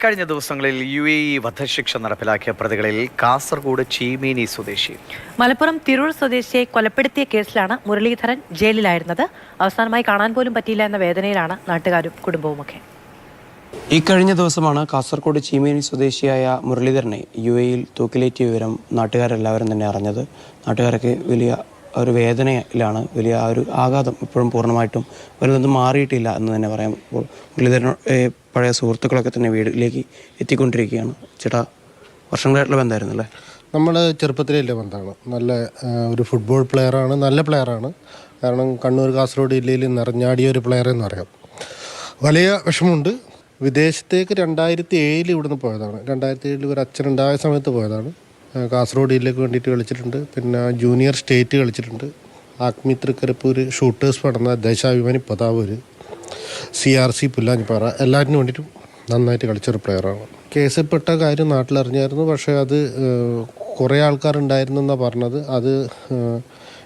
കഴിഞ്ഞ ദിവസങ്ങളിൽ UAE വധശിക്ഷ നടപ്പിലാക്കിയ പ്രതികളിൽ കാസർഗോഡ് ചീമേനി സ്വദേശി മലപ്പുറം തിരൂർ സ്വദേശിയെ കൊലപ്പെടുത്തിയ കേസിലാണ് മുരളീധരൻ ജയിലിലായിരുന്നത്. അവസാനമായി കാണാൻ പോലും പറ്റിയില്ല എന്ന വേദനയിലാണ് നാട്ടുകാരും കുടുംബവുമൊക്കെ. ഇക്കഴിഞ്ഞ ദിവസമാണ് കാസർഗോഡ് ചീമേനി സ്വദേശിയായ മുരളീധരനെ UAEയിൽ തൂക്കിലേറ്റിയ വിവരം നാട്ടുകാരെല്ലാവരും തന്നെ അറിഞ്ഞത്. നാട്ടുകാരൊക്കെ വലിയ ഒരു വേദനയിലാണ്, വലിയ ആ ഒരു ആഘാതം ഇപ്പോഴും പൂർണ്ണമായിട്ടും വരുന്നൊന്നും മാറിയിട്ടില്ല എന്ന് തന്നെ പറയാം. ഇപ്പോൾ മുരളീധരൻ പഴയ സുഹൃത്തുക്കളൊക്കെ തന്നെ വീട്ടിലേക്ക് എത്തിക്കൊണ്ടിരിക്കുകയാണ്. ചേട്ടാ, വർഷങ്ങളായിട്ടുള്ള ബന്ധമായിരുന്നു അല്ലേ? നമ്മൾ ചെറുപ്പത്തിലേ ബന്ധമാണ്. നല്ല ഒരു ഫുട്ബോൾ പ്ലെയറാണ്, നല്ല പ്ലെയറാണ്. കാരണം കണ്ണൂർ കാസർഗോഡ് ജില്ലയിൽ നിറഞ്ഞാടിയ ഒരു പ്ലെയർ എന്ന് പറയാം. വലിയ വിഷമമുണ്ട്. വിദേശത്തേക്ക് 2007 ഇവിടുന്ന് പോയതാണ്. 2007 ഒരു അച്ഛനുണ്ടായ സമയത്ത് പോയതാണ്. കാസർഗോഡ് ജില്ലയ്ക്ക് വേണ്ടിയിട്ട് കളിച്ചിട്ടുണ്ട്. പിന്നെ ജൂനിയർ സ്റ്റേറ്റ് കളിച്ചിട്ടുണ്ട്. ആക്മി തൃക്കരിപ്പൂർ ഷൂട്ടേഴ്സ് പടന്ന ദേശാഭിമാനി പതാവൂർ CRC പുല്ലാഞ്ഞിപ്പാറ എല്ലാറ്റിനും വേണ്ടിയിട്ടും നന്നായിട്ട് കളിച്ചൊരു പ്ലെയറാണ്. കേസിൽപ്പെട്ട കാര്യം നാട്ടിലറിഞ്ഞായിരുന്നു. പക്ഷേ അത് കുറേ ആൾക്കാരുണ്ടായിരുന്നു എന്നാണ് പറഞ്ഞത്. അത്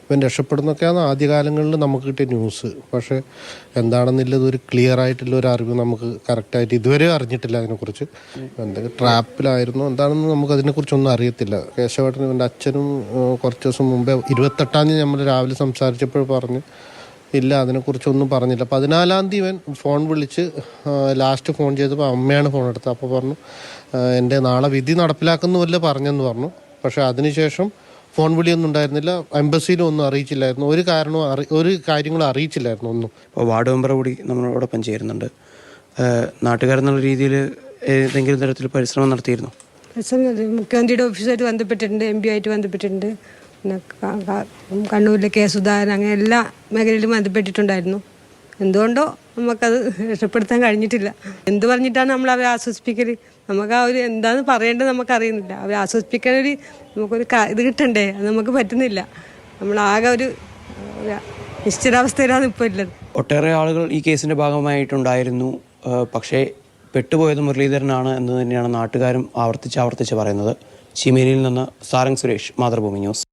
ഇവൻ രക്ഷപ്പെടുന്നൊക്കെയാണ് ആദ്യകാലങ്ങളിൽ നമുക്ക് കിട്ടിയ ന്യൂസ്. പക്ഷേ എന്താണെന്നുള്ളത് ഒരു ക്ലിയർ ആയിട്ടുള്ള ഒരു അറിവ് നമുക്ക് കറക്റ്റായിട്ട് ഇതുവരെ അറിഞ്ഞിട്ടില്ല. അതിനെക്കുറിച്ച് എന്തെങ്കിലും ട്രാപ്പിലായിരുന്നോ എന്താണെന്ന് നമുക്ക് അതിനെക്കുറിച്ചൊന്നും അറിയത്തില്ല. കേശവേട്ടനും ഇവൻ്റെ അച്ഛനും കുറച്ച് ദിവസം മുമ്പേ 28-ാം തീയതി നമ്മൾ രാവിലെ സംസാരിച്ചപ്പോൾ പറഞ്ഞ് ഇല്ല, അതിനെക്കുറിച്ചൊന്നും പറഞ്ഞില്ല. 14-ാം തീയതി ഇവൻ ഫോൺ വിളിച്ച് ലാസ്റ്റ് ഫോൺ ചെയ്തപ്പോൾ അമ്മയാണ് ഫോൺ എടുത്തത്. അപ്പോൾ പറഞ്ഞു എൻ്റെ നാളെ വിധി നടപ്പിലാക്കുന്നുവല്ല പറഞ്ഞെന്ന് പറഞ്ഞു. പക്ഷേ അതിനുശേഷം ഫോൺ വിളിയൊന്നും ഉണ്ടായിരുന്നില്ല. എംബസിയിലും ഒന്നും അറിയിച്ചില്ലായിരുന്നു. ഒരു കാര്യങ്ങളും അറിയിച്ചില്ലായിരുന്നു ഒന്നും. ഇപ്പോൾ വാർഡ് മെമ്പർ കൂടി നമ്മളോടൊപ്പം ചേരുന്നുണ്ട്. നാട്ടുകാരെന്നുള്ള രീതിയിൽ ഏതെങ്കിലും തരത്തിൽ പരിശ്രമം നടത്തിയിരുന്നു? മുഖ്യമന്ത്രിയുടെ ഓഫീസുമായിട്ട് ബന്ധപ്പെട്ടിട്ടുണ്ട്, MP ആയിട്ട് ബന്ധപ്പെട്ടിട്ടുണ്ട്. പിന്നെ കണ്ണൂരിലെ സുധാകരൻ, അങ്ങനെ എല്ലാ മേഖലയിലും ബന്ധപ്പെട്ടിട്ടുണ്ടായിരുന്നു. എന്തുകൊണ്ടോ നമുക്കത് രക്ഷപ്പെടുത്താൻ കഴിഞ്ഞിട്ടില്ല. എന്ത് പറഞ്ഞിട്ടാണ് നമ്മൾ അവരെ ആശ്വസിപ്പിക്കൽ? നമുക്ക് ആ ഒരു എന്താണെന്ന് പറയേണ്ടത് നമുക്കറിയുന്നില്ല. അവരെ ആശ്വസിപ്പിക്കാനൊരു നമുക്കൊരു ഇത് കിട്ടണ്ടേ, അത് നമുക്ക് പറ്റുന്നില്ല. നമ്മളാകെ ഒരു നിശ്ചിതാവസ്ഥയിലാണ് ഇപ്പോൾ ഉള്ളത്. ഒട്ടേറെ ആളുകൾ ഈ കേസിൻ്റെ ഭാഗമായിട്ടുണ്ടായിരുന്നു. പക്ഷേ പെട്ടുപോയത് മുരളീധരനാണ് എന്ന് തന്നെയാണ് നാട്ടുകാരും ആവർത്തിച്ച് പറയുന്നത്. ചീമേനിയിൽ നിന്ന് സാരംഗ് സുരേഷ്, മാതൃഭൂമി ന്യൂസ്.